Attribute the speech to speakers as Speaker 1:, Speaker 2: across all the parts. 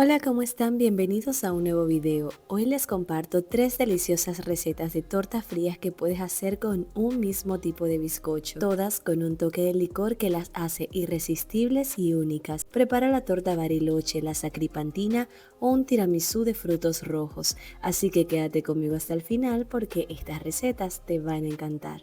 Speaker 1: Hola, ¿cómo están? Bienvenidos a un nuevo video. Hoy les comparto 3 deliciosas recetas de tortas frías que puedes hacer con un mismo tipo de bizcocho, todas con un toque de licor que las hace irresistibles y únicas. Prepara la torta Bariloche, la sacripantina o un tiramisú de frutos rojos, así que quédate conmigo hasta el final porque estas recetas te van a encantar.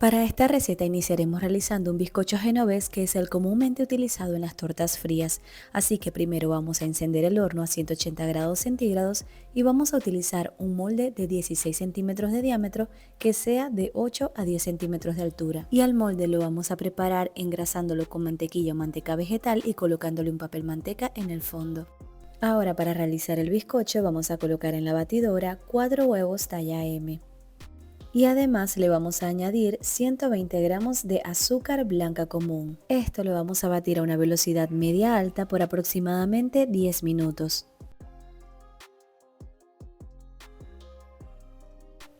Speaker 1: Para esta receta iniciaremos realizando un bizcocho genovés, que es el comúnmente utilizado en las tortas frías, así que primero vamos a encender el horno a 180 grados centígrados y vamos a utilizar un molde de 16 centímetros de diámetro que sea de 8 a 10 centímetros de altura, y al molde lo vamos a preparar engrasándolo con mantequilla o manteca vegetal y colocándole un papel manteca en el fondo. Ahora, para realizar el bizcocho vamos a colocar en la batidora 4 huevos talla M. Y además le vamos a añadir 120 gramos de azúcar blanca común. Esto lo vamos a batir a una velocidad media alta por aproximadamente 10 minutos.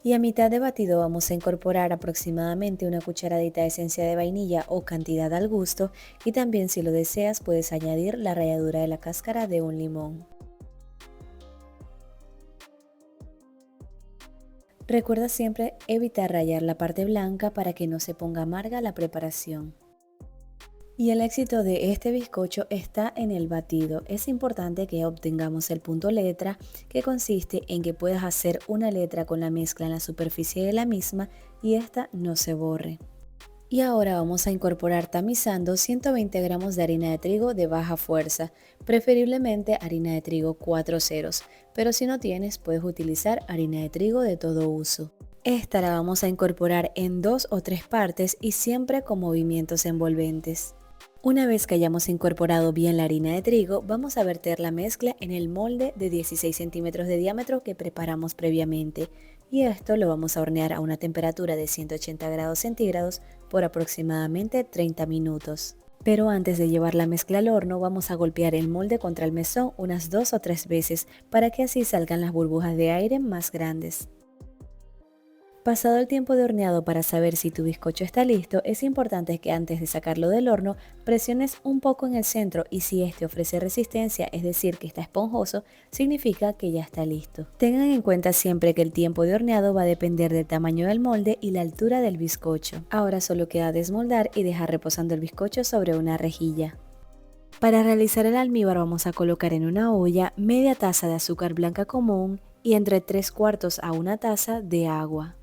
Speaker 1: Y a mitad de batido vamos a incorporar aproximadamente una cucharadita de esencia de vainilla o cantidad al gusto, y también, si lo deseas, puedes añadir la ralladura de la cáscara de un limón. Recuerda siempre evitar rallar la parte blanca para que no se ponga amarga la preparación. Y el éxito de este bizcocho está en el batido. Es importante que obtengamos el punto letra, que consiste en que puedas hacer una letra con la mezcla en la superficie de la misma y esta no se borre. Y ahora vamos a incorporar tamizando 120 gramos de harina de trigo de baja fuerza, preferiblemente harina de trigo 4 ceros, pero si no tienes puedes utilizar harina de trigo de todo uso. Esta la vamos a incorporar en 2 o 3 partes y siempre con movimientos envolventes. Una vez que hayamos incorporado bien la harina de trigo, vamos a verter la mezcla en el molde de 16 centímetros de diámetro que preparamos previamente, y esto lo vamos a hornear a una temperatura de 180 grados centígrados por aproximadamente 30 minutos. Pero antes de llevar la mezcla al horno, vamos a golpear el molde contra el mesón unas 2 o 3 veces para que así salgan las burbujas de aire más grandes. Pasado el tiempo de horneado, para saber si tu bizcocho está listo, es importante que antes de sacarlo del horno presiones un poco en el centro, y si este ofrece resistencia, es decir que está esponjoso, significa que ya está listo. Tengan en cuenta siempre que el tiempo de horneado va a depender del tamaño del molde y la altura del bizcocho. Ahora solo queda desmoldar y dejar reposando el bizcocho sobre una rejilla. Para realizar el almíbar vamos a colocar en una olla media taza de azúcar blanca común y entre 3/4 a una taza de agua.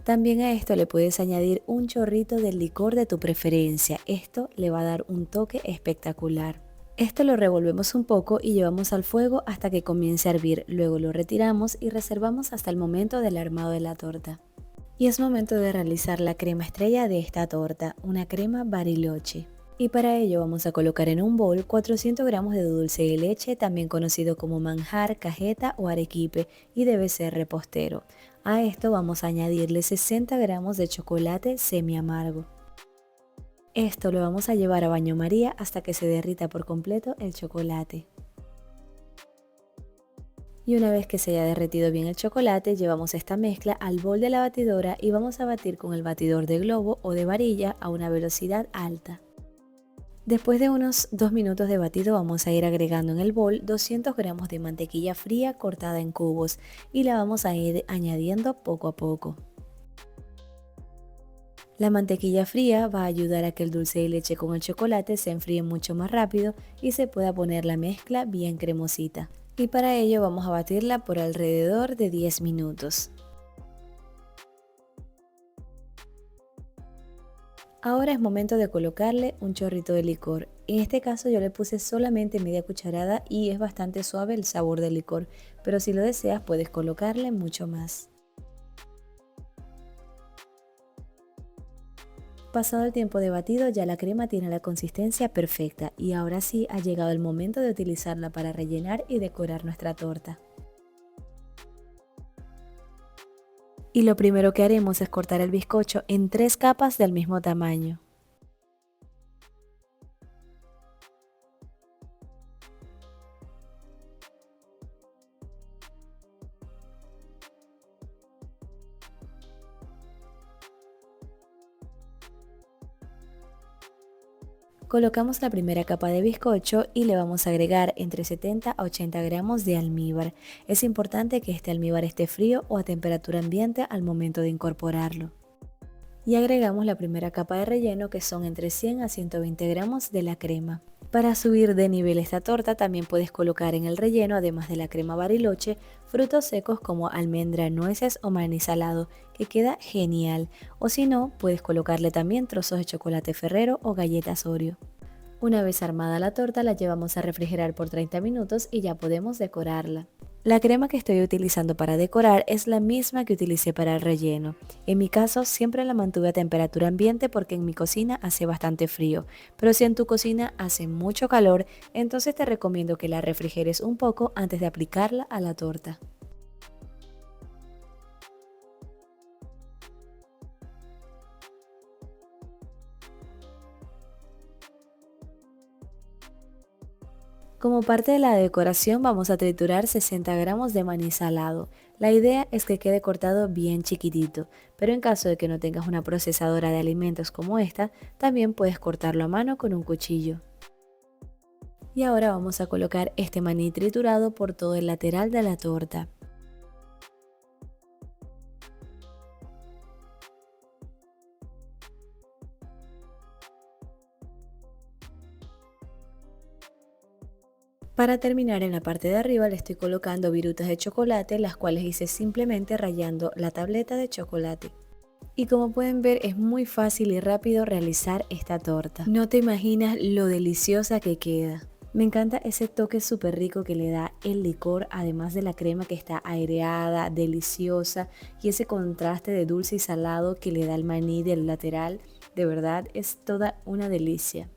Speaker 1: También a esto le puedes añadir un chorrito del licor de tu preferencia. Esto le va a dar un toque espectacular. Esto lo revolvemos un poco y llevamos al fuego hasta que comience a hervir. Luego lo retiramos y reservamos hasta el momento del armado de la torta. Y es momento de realizar la crema estrella de esta torta, una crema Bariloche. Y para ello vamos a colocar en un bol 400 gramos de dulce de leche, también conocido como manjar, cajeta o arequipe, y debe ser repostero. A esto vamos a añadirle 60 gramos de chocolate semi amargo. Esto lo vamos a llevar a baño María hasta que se derrita por completo el chocolate. Y una vez que se haya derretido bien el chocolate, llevamos esta mezcla al bol de la batidora y vamos a batir con el batidor de globo o de varilla a una velocidad alta. Después de unos 2 minutos de batido, vamos a ir agregando en el bol 200 gramos de mantequilla fría cortada en cubos y la vamos a ir añadiendo poco a poco. La mantequilla fría va a ayudar a que el dulce de leche con el chocolate se enfríe mucho más rápido y se pueda poner la mezcla bien cremosita. Y para ello vamos a batirla por alrededor de 10 minutos. Ahora es momento de colocarle un chorrito de licor. En este caso yo le puse solamente media cucharada y es bastante suave el sabor del licor, pero si lo deseas puedes colocarle mucho más. Pasado el tiempo de batido, ya la crema tiene la consistencia perfecta y ahora sí ha llegado el momento de utilizarla para rellenar y decorar nuestra torta. Y lo primero que haremos es cortar el bizcocho en 3 capas del mismo tamaño. Colocamos la primera capa de bizcocho y le vamos a agregar entre 70 a 80 gramos de almíbar. Es importante que este almíbar esté frío o a temperatura ambiente al momento de incorporarlo. Y agregamos la primera capa de relleno, que son entre 100 a 120 gramos de la crema. Para subir de nivel esta torta también puedes colocar en el relleno, además de la crema Bariloche, frutos secos como almendra, nueces o maní salado, que queda genial. O si no, puedes colocarle también trozos de chocolate Ferrero o galletas Oreo. Una vez armada la torta, la llevamos a refrigerar por 30 minutos y ya podemos decorarla. La crema que estoy utilizando para decorar es la misma que utilicé para el relleno. En mi caso siempre la mantuve a temperatura ambiente porque en mi cocina hace bastante frío, pero si en tu cocina hace mucho calor, entonces te recomiendo que la refrigeres un poco antes de aplicarla a la torta. Como parte de la decoración vamos a triturar 60 gramos de maní salado. La idea es que quede cortado bien chiquitito, pero en caso de que no tengas una procesadora de alimentos como esta, también puedes cortarlo a mano con un cuchillo. Y ahora vamos a colocar este maní triturado por todo el lateral de la torta. Para terminar, en la parte de arriba le estoy colocando virutas de chocolate, las cuales hice simplemente rayando la tableta de chocolate. Y como pueden ver, es muy fácil y rápido realizar esta torta. No te imaginas lo deliciosa que queda. Me encanta ese toque súper rico que le da el licor, además de la crema que está aireada, deliciosa, y ese contraste de dulce y salado que le da el maní del lateral. De verdad, es toda una delicia.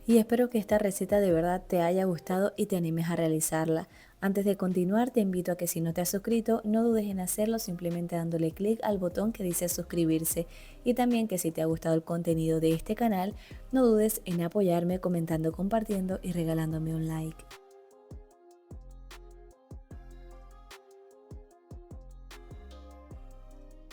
Speaker 1: Y espero que esta receta de verdad te haya gustado y te animes a realizarla. Antes de continuar, te invito a que si no te has suscrito, no dudes en hacerlo simplemente dándole clic al botón que dice suscribirse. Y también que si te ha gustado el contenido de este canal, no dudes en apoyarme comentando, compartiendo y regalándome un like.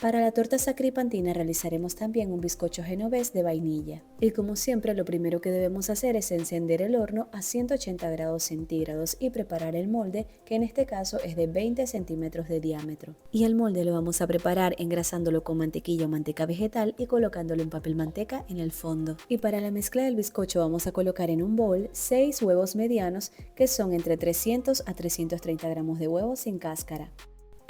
Speaker 1: Para la torta sacripantina realizaremos también un bizcocho genovés de vainilla. Y como siempre, lo primero que debemos hacer es encender el horno a 180 grados centígrados y preparar el molde, que en este caso es de 20 centímetros de diámetro. Y el molde lo vamos a preparar engrasándolo con mantequilla o manteca vegetal y colocándolo en papel manteca en el fondo. Y para la mezcla del bizcocho vamos a colocar en un bol 6 huevos medianos, que son entre 300 a 330 gramos de huevos sin cáscara.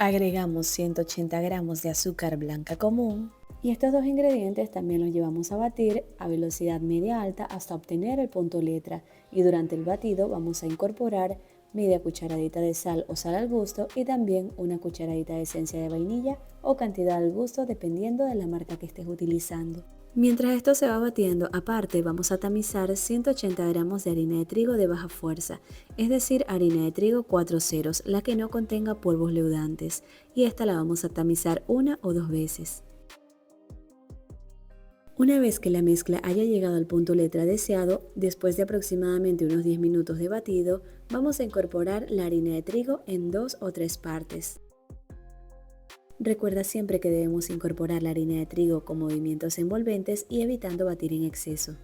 Speaker 1: Agregamos 180 gramos de azúcar blanca común y estos dos ingredientes también los llevamos a batir a velocidad media alta hasta obtener el punto letra, y durante el batido vamos a incorporar media cucharadita de sal o sal al gusto y también una cucharadita de esencia de vainilla o cantidad al gusto dependiendo de la marca que estés utilizando. Mientras esto se va batiendo, aparte vamos a tamizar 180 gramos de harina de trigo de baja fuerza, es decir, harina de trigo 4 ceros, la que no contenga polvos leudantes, y esta la vamos a tamizar una o dos veces. Una vez que la mezcla haya llegado al punto letra deseado, después de aproximadamente unos 10 minutos de batido, vamos a incorporar la harina de trigo en 2 o 3 partes. Recuerda siempre que debemos incorporar la harina de trigo con movimientos envolventes y evitando batir en exceso.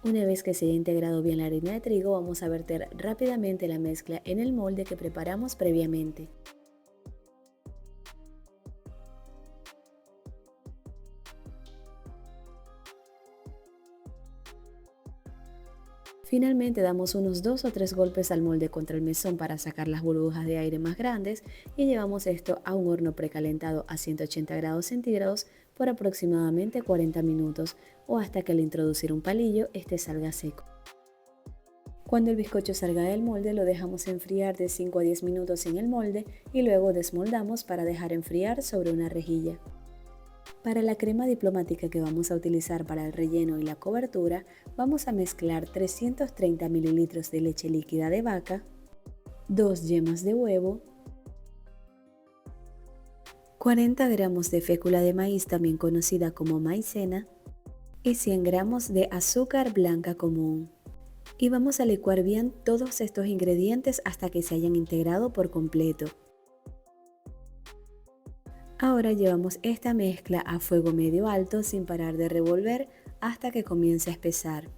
Speaker 1: Una vez que se haya integrado bien la harina de trigo, vamos a verter rápidamente la mezcla en el molde que preparamos previamente. Finalmente damos unos 2 o 3 golpes al molde contra el mesón para sacar las burbujas de aire más grandes y llevamos esto a un horno precalentado a 180 grados centígrados por aproximadamente 40 minutos o hasta que al introducir un palillo este salga seco. Cuando el bizcocho salga del molde lo dejamos enfriar de 5 a 10 minutos en el molde y luego desmoldamos para dejar enfriar sobre una rejilla. Para la crema diplomática que vamos a utilizar para el relleno y la cobertura, vamos a mezclar 330 ml de leche líquida de vaca, 2 yemas de huevo, 40 gramos de fécula de maíz también conocida como maicena y 100 gramos de azúcar blanca común. Y vamos a licuar bien todos estos ingredientes hasta que se hayan integrado por completo. Ahora llevamos esta mezcla a fuego medio alto sin parar de revolver hasta que comience a espesar.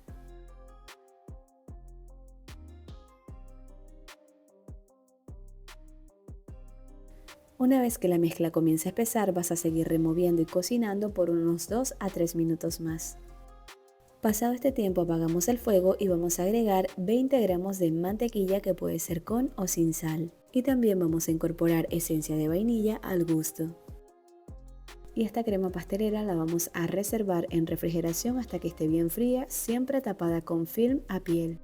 Speaker 1: Una vez que la mezcla comience a espesar, vas a seguir removiendo y cocinando por unos 2 a 3 minutos más. Pasado este tiempo, apagamos el fuego y vamos a agregar 20 gramos de mantequilla, que puede ser con o sin sal. Y también vamos a incorporar esencia de vainilla al gusto. Y esta crema pastelera la vamos a reservar en refrigeración hasta que esté bien fría, siempre tapada con film a piel.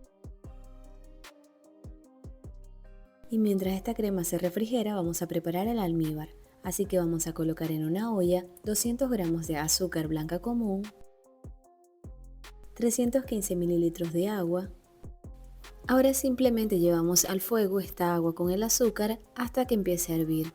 Speaker 1: Y mientras esta crema se refrigera, vamos a preparar el almíbar. Así que vamos a colocar en una olla 200 gramos de azúcar blanca común, 315 mililitros de agua. Ahora simplemente llevamos al fuego esta agua con el azúcar hasta que empiece a hervir.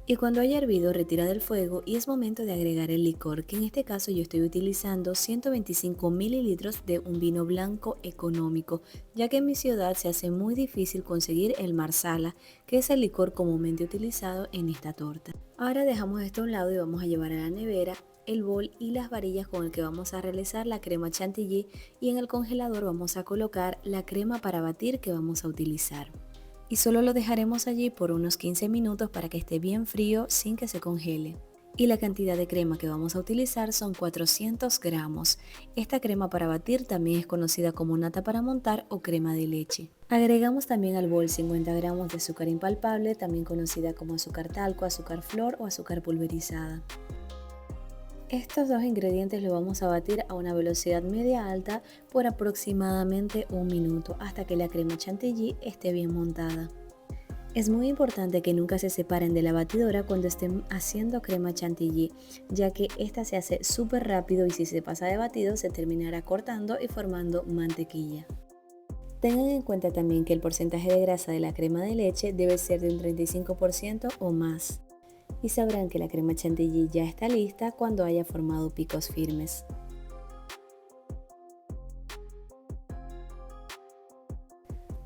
Speaker 1: Y cuando haya hervido, retira del fuego y es momento de agregar el licor, que en este caso yo estoy utilizando 125 mililitros de un vino blanco económico, ya que en mi ciudad se hace muy difícil conseguir el marsala, que es el licor comúnmente utilizado en esta torta. Ahora dejamos esto a un lado y vamos a llevar a la nevera el bol y las varillas con el que vamos a realizar la crema chantilly, y en el congelador vamos a colocar la crema para batir que vamos a utilizar. Y solo lo dejaremos allí por unos 15 minutos para que esté bien frío sin que se congele. Y la cantidad de crema que vamos a utilizar son 400 gramos. Esta crema para batir también es conocida como nata para montar o crema de leche. Agregamos también al bol 50 gramos de azúcar impalpable, también conocida como azúcar talco, azúcar flor o azúcar pulverizada. Estos dos ingredientes los vamos a batir a una velocidad media alta por aproximadamente un minuto hasta que la crema chantilly esté bien montada. Es muy importante que nunca se separen de la batidora cuando estén haciendo crema chantilly, ya que esta se hace súper rápido y si se pasa de batido se terminará cortando y formando mantequilla. Tengan en cuenta también que el porcentaje de grasa de la crema de leche debe ser de un 35% o más. Y sabrán que la crema chantilly ya está lista cuando haya formado picos firmes.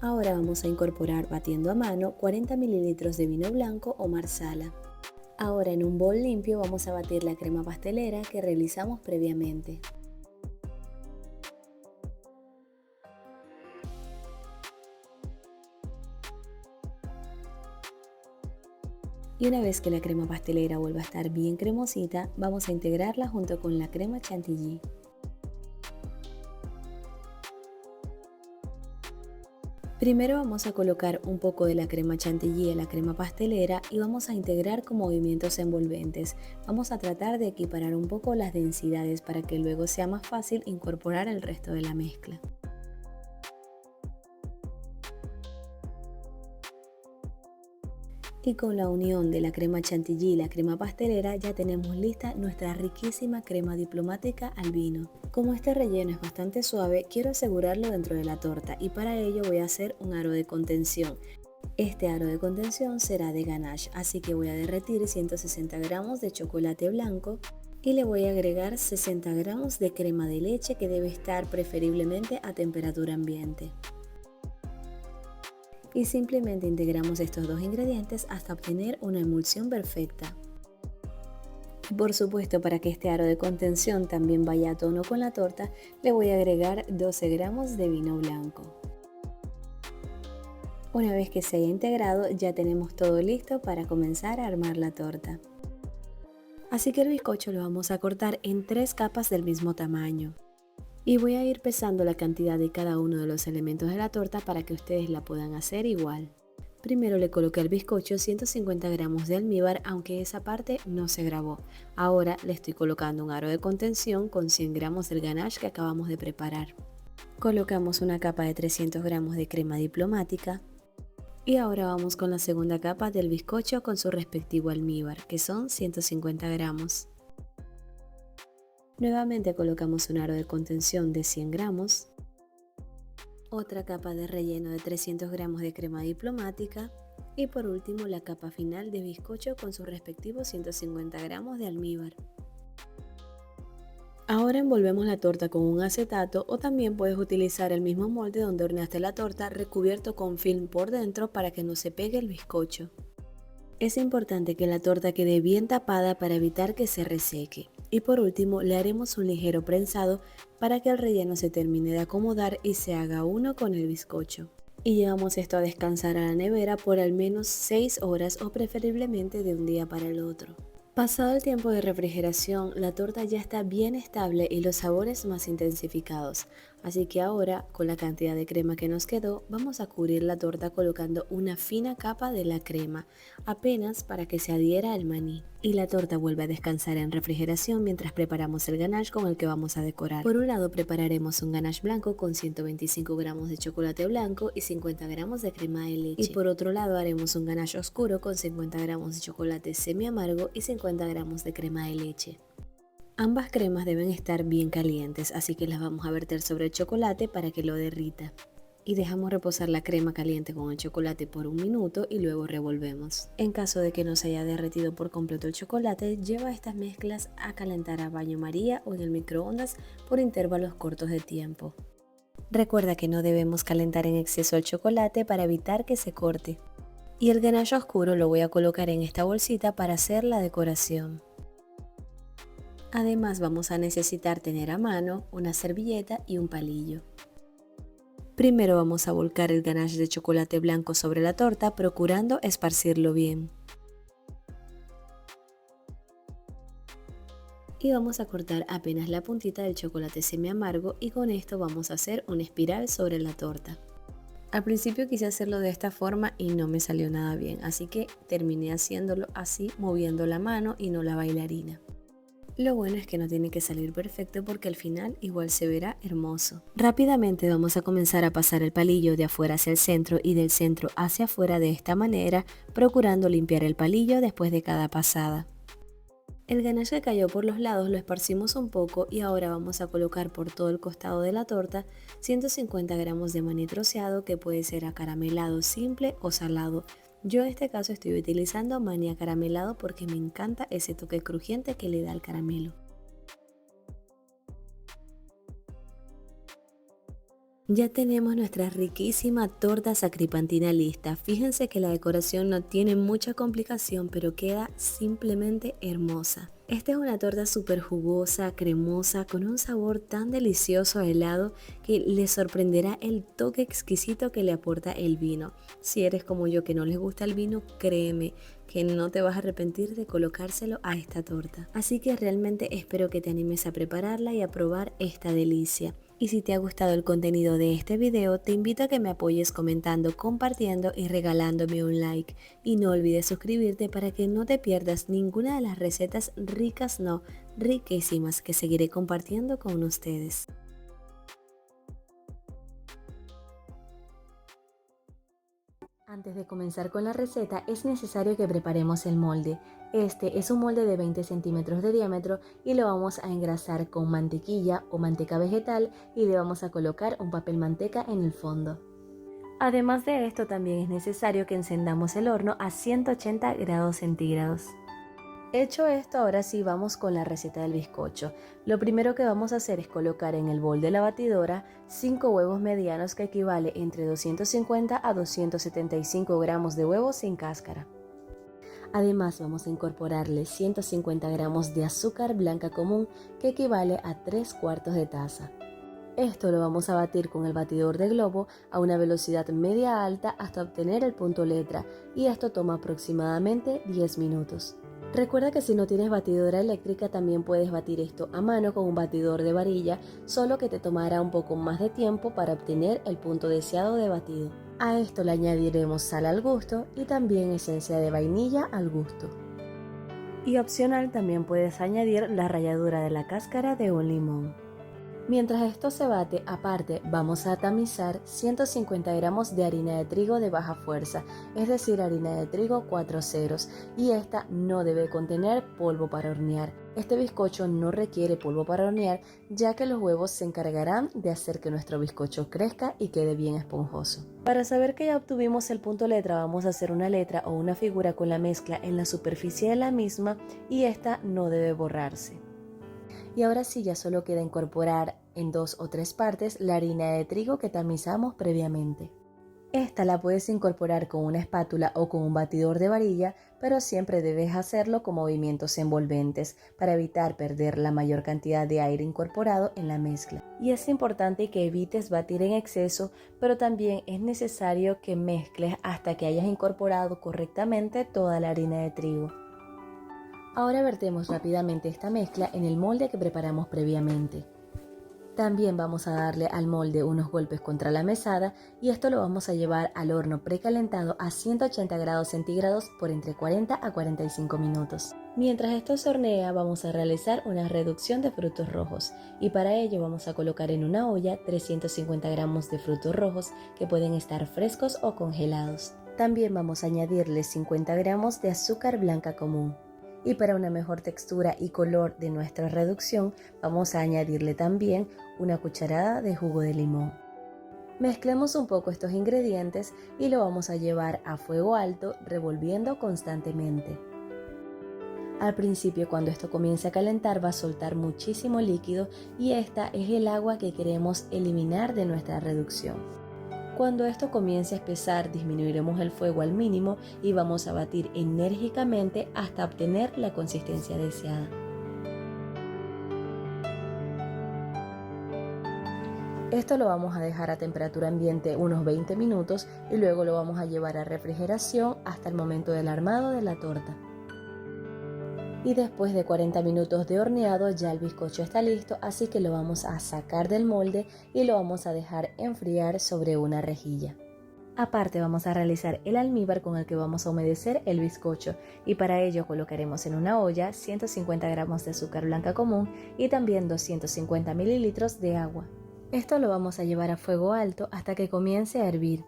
Speaker 1: Ahora vamos a incorporar, batiendo a mano, 40 mililitros de vino blanco o marsala. Ahora en un bol limpio vamos a batir la crema pastelera que realizamos previamente. Y una vez que la crema pastelera vuelva a estar bien cremosita, vamos a integrarla junto con la crema chantilly. Primero vamos a colocar un poco de la crema chantilly en la crema pastelera y vamos a integrar con movimientos envolventes. Vamos a tratar de equiparar un poco las densidades para que luego sea más fácil incorporar el resto de la mezcla. Y con la unión de la crema chantilly y la crema pastelera ya tenemos lista nuestra riquísima crema diplomática al vino. Como este relleno es bastante suave, quiero asegurarlo dentro de la torta y para ello voy a hacer un aro de contención. Este aro de contención será de ganache, así que voy a derretir 160 gramos de chocolate blanco y le voy a agregar 60 gramos de crema de leche, que debe estar preferiblemente a temperatura ambiente. Y simplemente integramos estos dos ingredientes hasta obtener una emulsión perfecta. Y por supuesto, para que este aro de contención también vaya a tono con la torta, le voy a agregar 12 gramos de vino blanco. Una vez que se haya integrado, ya tenemos todo listo para comenzar a armar la torta. Así que el bizcocho lo vamos a cortar en 3 capas del mismo tamaño. Y voy a ir pesando la cantidad de cada uno de los elementos de la torta para que ustedes la puedan hacer igual. Primero le coloqué al bizcocho 150 gramos de almíbar, aunque esa parte no se grabó. Ahora le estoy colocando un aro de contención con 100 gramos del ganache que acabamos de preparar. Colocamos una capa de 300 gramos de crema diplomática. Y ahora vamos con la segunda capa del bizcocho con su respectivo almíbar, que son 150 gramos. Nuevamente colocamos un aro de contención de 100 gramos, otra capa de relleno de 300 gramos de crema diplomática y por último la capa final de bizcocho con sus respectivos 150 gramos de almíbar. Ahora envolvemos la torta con un acetato o también puedes utilizar el mismo molde donde horneaste la torta recubierto con film por dentro para que no se pegue el bizcocho. Es importante que la torta quede bien tapada para evitar que se reseque. Y por último le haremos un ligero prensado para que el relleno se termine de acomodar y se haga uno con el bizcocho. Y llevamos esto a descansar a la nevera por al menos 6 horas o preferiblemente de un día para el otro. Pasado el tiempo de refrigeración, la torta ya está bien estable y los sabores más intensificados. Así que ahora, con la cantidad de crema que nos quedó, vamos a cubrir la torta colocando una fina capa de la crema, apenas para que se adhiera al maní. Y la torta vuelve a descansar en refrigeración mientras preparamos el ganache con el que vamos a decorar. Por un lado prepararemos un ganache blanco con 125 gramos de chocolate blanco y 50 gramos de crema de leche. Y por otro lado haremos un ganache oscuro con 50 gramos de chocolate semi amargo y 50 gramos de crema de leche. Ambas cremas deben estar bien calientes, así que las vamos a verter sobre el chocolate para que lo derrita. Y dejamos reposar la crema caliente con el chocolate por un minuto y luego revolvemos. En caso de que no se haya derretido por completo el chocolate, lleva estas mezclas a calentar a baño María o en el microondas por intervalos cortos de tiempo. Recuerda que no debemos calentar en exceso el chocolate para evitar que se corte. Y el ganache oscuro lo voy a colocar en esta bolsita para hacer la decoración. Además vamos a necesitar tener a mano una servilleta y un palillo. Primero vamos a volcar el ganache de chocolate blanco sobre la torta, procurando esparcirlo bien. Y vamos a cortar apenas la puntita del chocolate semi amargo y con esto vamos a hacer una espiral sobre la torta. Al principio quise hacerlo de esta forma y no me salió nada bien, así que terminé haciéndolo así, moviendo la mano y no la bailarina. Lo bueno es que no tiene que salir perfecto porque al final igual se verá hermoso. Rápidamente vamos a comenzar a pasar el palillo de afuera hacia el centro y del centro hacia afuera de esta manera, procurando limpiar el palillo después de cada pasada. El ganache que cayó por los lados lo esparcimos un poco y ahora vamos a colocar por todo el costado de la torta 150 gramos de maní troceado que puede ser acaramelado simple o salado. Yo en este caso estoy utilizando maní acaramelado porque me encanta ese toque crujiente que le da el caramelo. Ya tenemos nuestra riquísima torta sacripantina lista. Fíjense que la decoración no tiene mucha complicación, pero queda simplemente hermosa. Esta es una torta súper jugosa, cremosa, con un sabor tan delicioso a helado que les sorprenderá el toque exquisito que le aporta el vino. Si eres como yo que no les gusta el vino, créeme que no te vas a arrepentir de colocárselo a esta torta. Así que realmente espero que te animes a prepararla y a probar esta delicia. Y si te ha gustado el contenido de este video, te invito a que me apoyes comentando, compartiendo y regalándome un like. Y no olvides suscribirte para que no te pierdas ninguna de las recetas ricas, no, riquísimas que seguiré compartiendo con ustedes. Antes de comenzar con la receta es necesario que preparemos el molde. Este es un molde de 20 centímetros de diámetro y lo vamos a engrasar con mantequilla o manteca vegetal y le vamos a colocar un papel manteca en el fondo. Además de esto también es necesario que encendamos el horno a 180 grados centígrados. Hecho esto, ahora sí vamos con la receta del bizcocho. Lo primero que vamos a hacer es colocar en el bol de la batidora 5 huevos medianos que equivale entre 250 a 275 gramos de huevos sin cáscara. Además vamos a incorporarle 150 gramos de azúcar blanca común que equivale a 3/4 de taza. Esto lo vamos a batir con el batidor de globo a una velocidad media alta hasta obtener el punto letra y esto toma aproximadamente 10 minutos. Recuerda que si no tienes batidora eléctrica también puedes batir esto a mano con un batidor de varilla, solo que te tomará un poco más de tiempo para obtener el punto deseado de batido. A esto le añadiremos sal al gusto y también esencia de vainilla al gusto. Y opcional también puedes añadir la ralladura de la cáscara de un limón. Mientras esto se bate, aparte vamos a tamizar 150 gramos de harina de trigo de baja fuerza, es decir, harina de trigo 4 ceros, y esta no debe contener polvo para hornear. Este bizcocho no requiere polvo para hornear, ya que los huevos se encargarán de hacer que nuestro bizcocho crezca y quede bien esponjoso. Para saber que ya obtuvimos el punto letra, vamos a hacer una letra o una figura con la mezcla en la superficie de la misma y esta no debe borrarse. Y ahora sí, ya solo queda incorporar en 2 o 3 partes la harina de trigo que tamizamos previamente. Esta la puedes incorporar con una espátula o con un batidor de varilla, pero siempre debes hacerlo con movimientos envolventes para evitar perder la mayor cantidad de aire incorporado en la mezcla. Y es importante que evites batir en exceso, pero también es necesario que mezcles hasta que hayas incorporado correctamente toda la harina de trigo. Ahora vertemos rápidamente esta mezcla en el molde que preparamos previamente. También vamos a darle al molde unos golpes contra la mesada y esto lo vamos a llevar al horno precalentado a 180 grados centígrados por entre 40 a 45 minutos. Mientras esto se hornea, vamos a realizar una reducción de frutos rojos y para ello vamos a colocar en una olla 350 gramos de frutos rojos que pueden estar frescos o congelados. También vamos a añadirle 50 gramos de azúcar blanca común. Y para una mejor textura y color de nuestra reducción, vamos a añadirle también una cucharada de jugo de limón. Mezclemos un poco estos ingredientes y lo vamos a llevar a fuego alto, revolviendo constantemente. Al principio, cuando esto comience a calentar, va a soltar muchísimo líquido y esta es el agua que queremos eliminar de nuestra reducción. Cuando esto comience a espesar, disminuiremos el fuego al mínimo y vamos a batir enérgicamente hasta obtener la consistencia deseada. Esto lo vamos a dejar a temperatura ambiente unos 20 minutos y luego lo vamos a llevar a refrigeración hasta el momento del armado de la torta. Y después de 40 minutos de horneado ya el bizcocho está listo, así que lo vamos a sacar del molde y lo vamos a dejar enfriar sobre una rejilla. Aparte vamos a realizar el almíbar con el que vamos a humedecer el bizcocho y para ello colocaremos en una olla 150 gramos de azúcar blanca común y también 250 mililitros de agua. Esto lo vamos a llevar a fuego alto hasta que comience a hervir.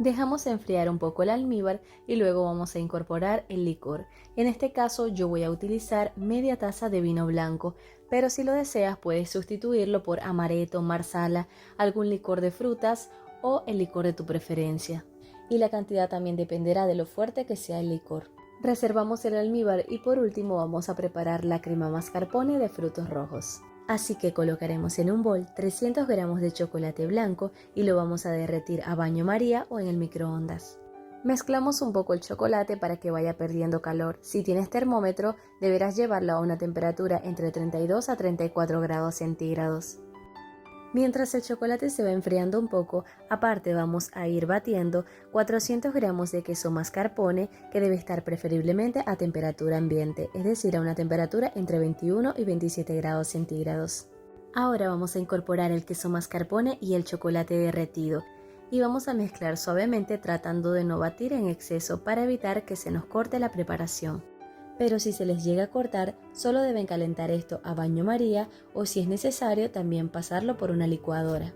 Speaker 1: Dejamos enfriar un poco el almíbar y luego vamos a incorporar el licor. En este caso yo voy a utilizar media taza de vino blanco, pero si lo deseas puedes sustituirlo por amaretto, marsala, algún licor de frutas o el licor de tu preferencia. Y la cantidad también dependerá de lo fuerte que sea el licor. Reservamos el almíbar y por último vamos a preparar la crema mascarpone de frutos rojos. Así que colocaremos en un bol 300 gramos de chocolate blanco y lo vamos a derretir a baño María o en el microondas. Mezclamos un poco el chocolate para que vaya perdiendo calor. Si tienes termómetro, deberás llevarlo a una temperatura entre 32 a 34 grados centígrados. Mientras el chocolate se va enfriando un poco, aparte vamos a ir batiendo 400 gramos de queso mascarpone que debe estar preferiblemente a temperatura ambiente, es decir, a una temperatura entre 21 y 27 grados centígrados. Ahora vamos a incorporar el queso mascarpone y el chocolate derretido y vamos a mezclar suavemente tratando de no batir en exceso para evitar que se nos corte la preparación. Pero si se les llega a cortar, solo deben calentar esto a baño María o si es necesario también pasarlo por una licuadora.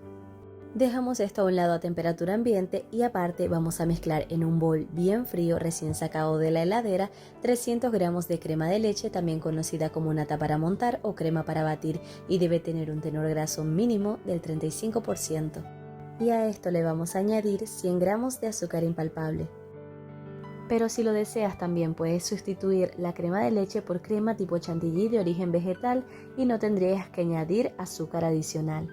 Speaker 1: Dejamos esto a un lado a temperatura ambiente y aparte vamos a mezclar en un bol bien frío recién sacado de la heladera 300 gramos de crema de leche, también conocida como nata para montar o crema para batir, y debe tener un tenor graso mínimo del 35%. Y a esto le vamos a añadir 100 gramos de azúcar impalpable. Pero si lo deseas también puedes sustituir la crema de leche por crema tipo chantilly de origen vegetal y no tendrías que añadir azúcar adicional.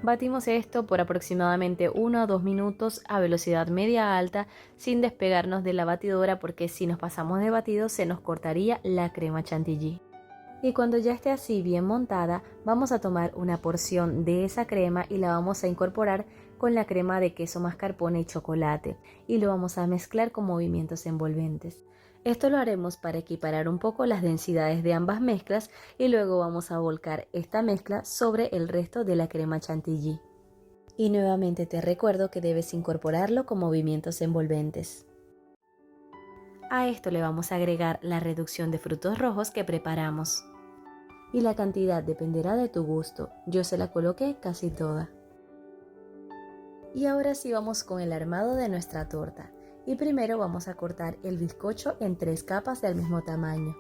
Speaker 1: Batimos esto por aproximadamente 1 o 2 minutos a velocidad media alta sin despegarnos de la batidora porque si nos pasamos de batido se nos cortaría la crema chantilly. Y cuando ya esté así bien montada, vamos a tomar una porción de esa crema y la vamos a incorporar con la crema de queso mascarpone y chocolate y lo vamos a mezclar con movimientos envolventes. Esto lo haremos para equiparar un poco las densidades de ambas mezclas y luego vamos a volcar esta mezcla sobre el resto de la crema chantilly. Y nuevamente te recuerdo que debes incorporarlo con movimientos envolventes. A esto le vamos a agregar la reducción de frutos rojos que preparamos. Y la cantidad dependerá de tu gusto, yo se la coloqué casi toda. Y ahora sí vamos con el armado de nuestra torta. Y primero vamos a cortar el bizcocho en 3 capas del mismo tamaño.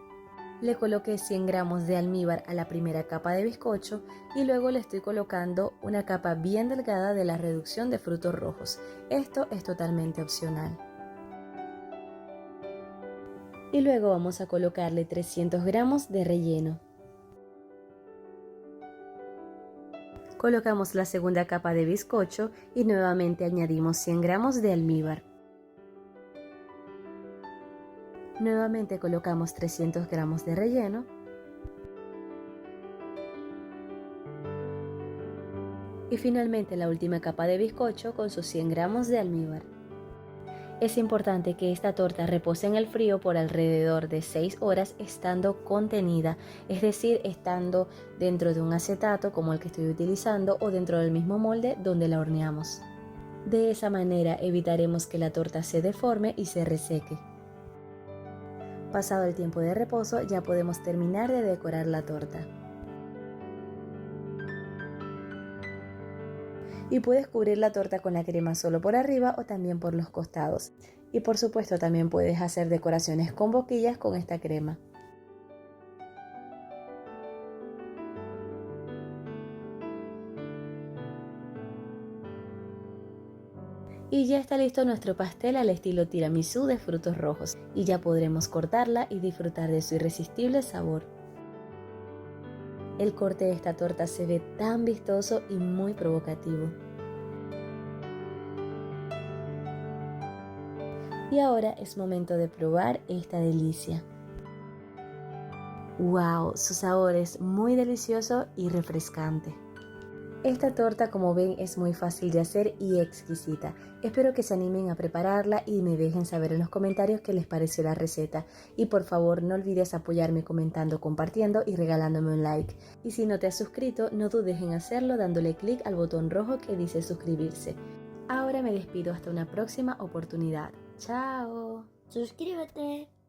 Speaker 1: Le coloqué 100 gramos de almíbar a la primera capa de bizcocho y luego le estoy colocando una capa bien delgada de la reducción de frutos rojos. Esto es totalmente opcional. Y luego vamos a colocarle 300 gramos de relleno. Colocamos la segunda capa de bizcocho y nuevamente añadimos 100 gramos de almíbar. Nuevamente colocamos 300 gramos de relleno. Y finalmente la última capa de bizcocho con sus 100 gramos de almíbar. Es importante que esta torta repose en el frío por alrededor de 6 horas estando contenida, es decir, estando dentro de un acetato como el que estoy utilizando o dentro del mismo molde donde la horneamos. De esa manera evitaremos que la torta se deforme y se reseque. Pasado el tiempo de reposo ya podemos terminar de decorar la torta. Y puedes cubrir la torta con la crema solo por arriba o también por los costados. Y por supuesto también puedes hacer decoraciones con boquillas con esta crema. Y ya está listo nuestro pastel al estilo tiramisú de frutos rojos. Y ya podremos cortarla y disfrutar de su irresistible sabor. El corte de esta torta se ve tan vistoso y muy provocativo. Y ahora es momento de probar esta delicia. ¡Wow! Su sabor es muy delicioso y refrescante. Esta torta, como ven, es muy fácil de hacer y exquisita. Espero que se animen a prepararla y me dejen saber en los comentarios qué les pareció la receta. Y por favor, no olvides apoyarme comentando, compartiendo y regalándome un like. Y si no te has suscrito, no dudes en hacerlo dándole clic al botón rojo que dice suscribirse. Ahora me despido hasta una próxima oportunidad. ¡Chao!
Speaker 2: Suscríbete.